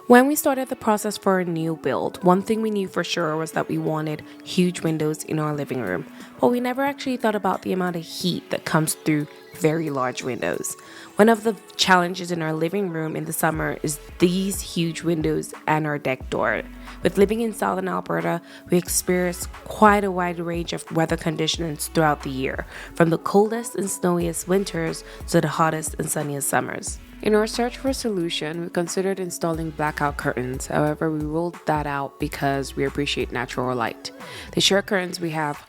When we started the process for a new build, one thing we knew for sure was that we wanted huge windows in our living room, but we never actually thought about the amount of heat that comes through very large windows. One of the challenges in our living room in the summer is these huge windows and our deck door. With living in southern Alberta, we experience quite a wide range of weather conditions throughout the year, from the coldest and snowiest winters to the hottest and sunniest summers. In our search for a solution, we considered installing blackout curtains. However, we ruled that out because we appreciate natural light. The sheer curtains we have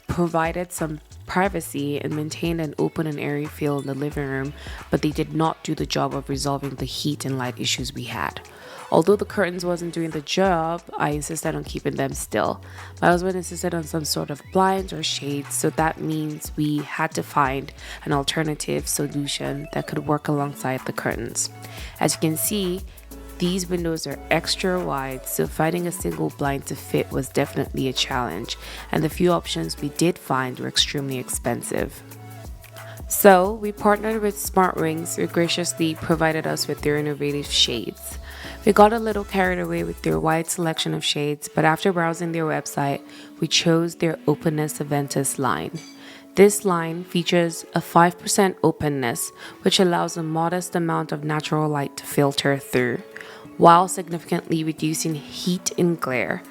provided some privacy and maintained an open and airy feel in the living room, but they did not do the job of resolving the heat and light issues we had. Although the curtains wasn't doing the job, I insisted on keeping them still. My husband insisted on some sort of blinds or shades, so that means we had to find an alternative solution that could work alongside the curtains. As you can see, these windows are extra wide, so finding a single blind to fit was definitely a challenge, and the few options we did find were extremely expensive. So we partnered with Smartwings, who graciously provided us with their innovative shades. We got a little carried away with their wide selection of shades, but after browsing their website, we chose their Openness Aventus line. This line features a 5% openness, which allows a modest amount of natural light to filter through, while significantly reducing heat and glare.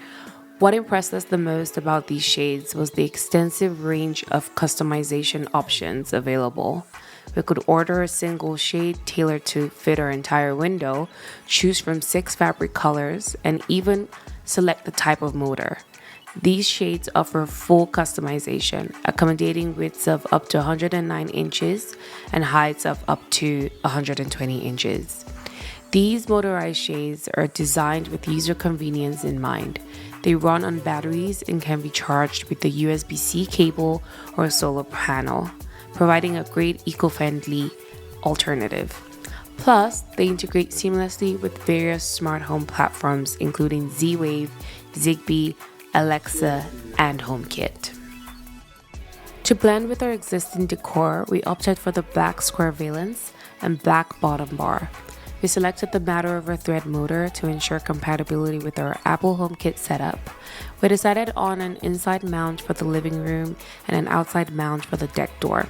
What impressed us the most about these shades was the extensive range of customization options available. We could order a single shade tailored to fit our entire window, choose from 6 fabric colors, and even select the type of motor. These shades offer full customization, accommodating widths of up to 109 inches and heights of up to 120 inches. These motorized shades are designed with user convenience in mind. They run on batteries and can be charged with a USB-C cable or a solar panel, providing a great eco-friendly alternative. Plus, they integrate seamlessly with various smart home platforms including Z-Wave, Zigbee, Alexa, and HomeKit. To blend with our existing decor, we opted for the black square valance and black bottom bar. We selected the matter over thread motor to ensure compatibility with our Apple HomeKit setup. We decided on an inside mount for the living room and an outside mount for the deck door,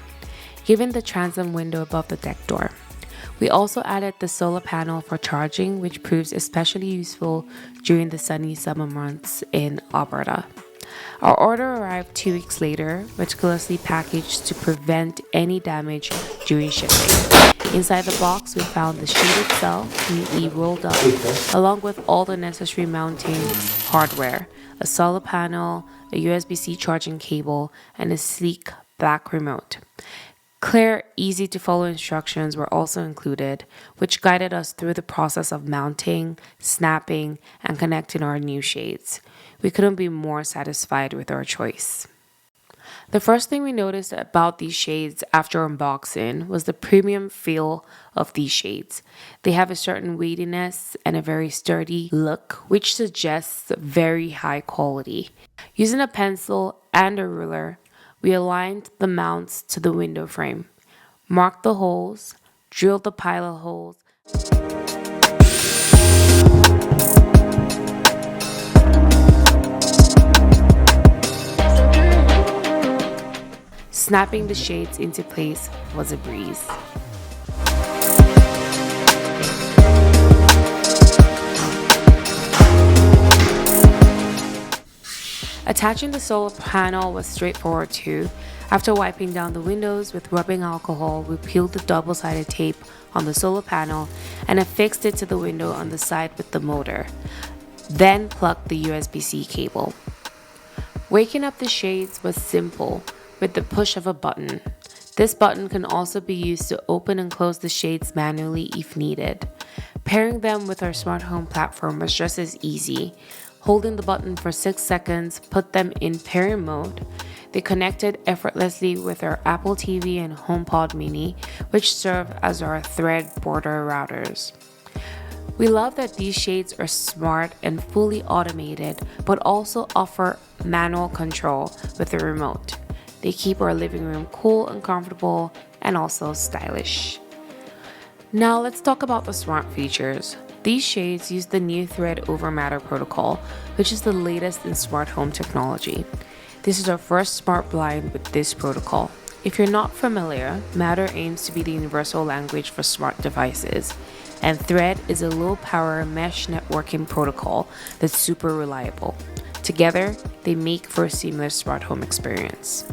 given the transom window above the deck door. We also added the solar panel for charging, which proves especially useful during the sunny summer months in Alberta. Our order arrived 2 weeks later, meticulously packaged to prevent any damage during shipping. Inside the box, we found the sheet itself neatly rolled up, along with all the necessary mounting hardware, a solar panel, a USB-C charging cable, and a sleek black remote. Clear, easy-to-follow instructions were also included, which guided us through the process of mounting, snapping, and connecting our new shades. We couldn't be more satisfied with our choice. The first thing we noticed about these shades after unboxing was the premium feel of these shades. They have a certain weightiness and a very sturdy look, which suggests very high quality. Using a pencil and a ruler, we aligned the mounts to the window frame, marked the holes, drilled the pilot holes, snapping the shades into place was a breeze. Attaching the solar panel was straightforward too. After wiping down the windows with rubbing alcohol, we peeled the double-sided tape on the solar panel and affixed it to the window on the side with the motor. Then plugged the USB-C cable. Waking up the shades was simple with the push of a button. This button can also be used to open and close the shades manually if needed. Pairing them with our smart home platform was just as easy. Holding the button for 6 seconds put them in pairing mode. They connected effortlessly with our Apple TV and HomePod Mini, which serve as our thread border routers. We love that these shades are smart and fully automated, but also offer manual control with the remote. They keep our living room cool and comfortable and also stylish. Now let's talk about the smart features. These shades use the new thread over matter protocol, which is the latest in smart home technology. This is our first smart blind with this protocol. If you're not familiar, Matter aims to be the universal language for smart devices, and Thread is a low-power mesh networking protocol that's super reliable. Together, they make for a seamless smart home experience.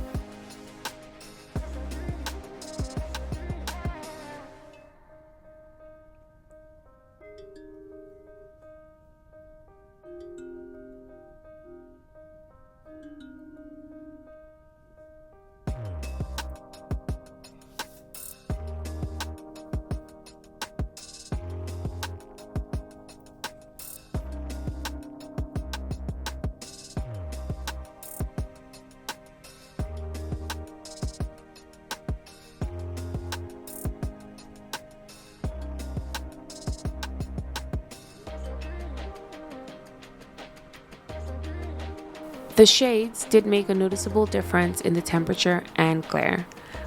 The shades did make a noticeable difference in the temperature and glare.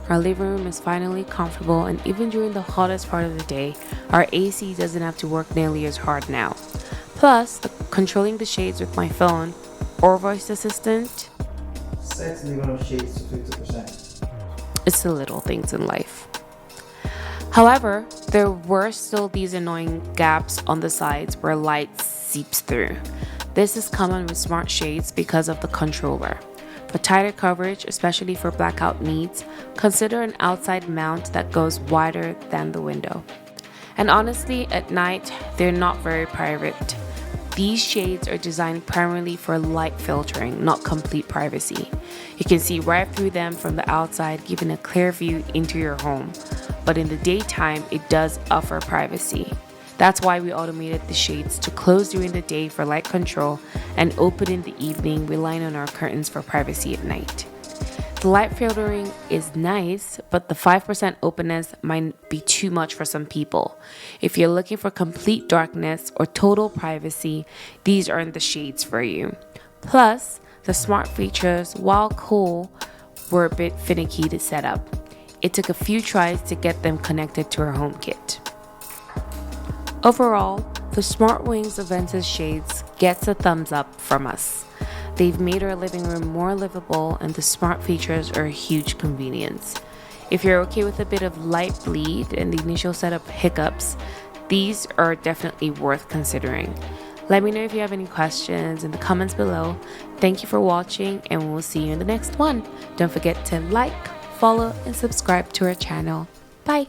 Our living room is finally comfortable, and even during the hottest part of the day, our AC doesn't have to work nearly as hard now. Plus, controlling the shades with my phone or voice assistant, set the amount of shades to 50%. It's the little things in life. However, there were still these annoying gaps on the sides where light seeps through. This is common with smart shades because of the controller. For tighter coverage, especially for blackout needs, consider an outside mount that goes wider than the window. And honestly, at night, they're not very private. These shades are designed primarily for light filtering, not complete privacy. You can see right through them from the outside, giving a clear view into your home. But in the daytime, it does offer privacy. That's why we automated the shades to close during the day for light control and open in the evening, relying on our curtains for privacy at night. The light filtering is nice, but the 5% openness might be too much for some people. If you're looking for complete darkness or total privacy, these aren't the shades for you. Plus, the smart features, while cool, were a bit finicky to set up. It took a few tries to get them connected to our HomeKit. Overall, the Smartwings Aventus shades gets a thumbs up from us. They've made our living room more livable, and the smart features are a huge convenience. If you're okay with a bit of light bleed and the initial setup hiccups, these are definitely worth considering. Let me know if you have any questions in the comments below. Thank you for watching, and we'll see you in the next one. Don't forget to like, follow, and subscribe to our channel. Bye!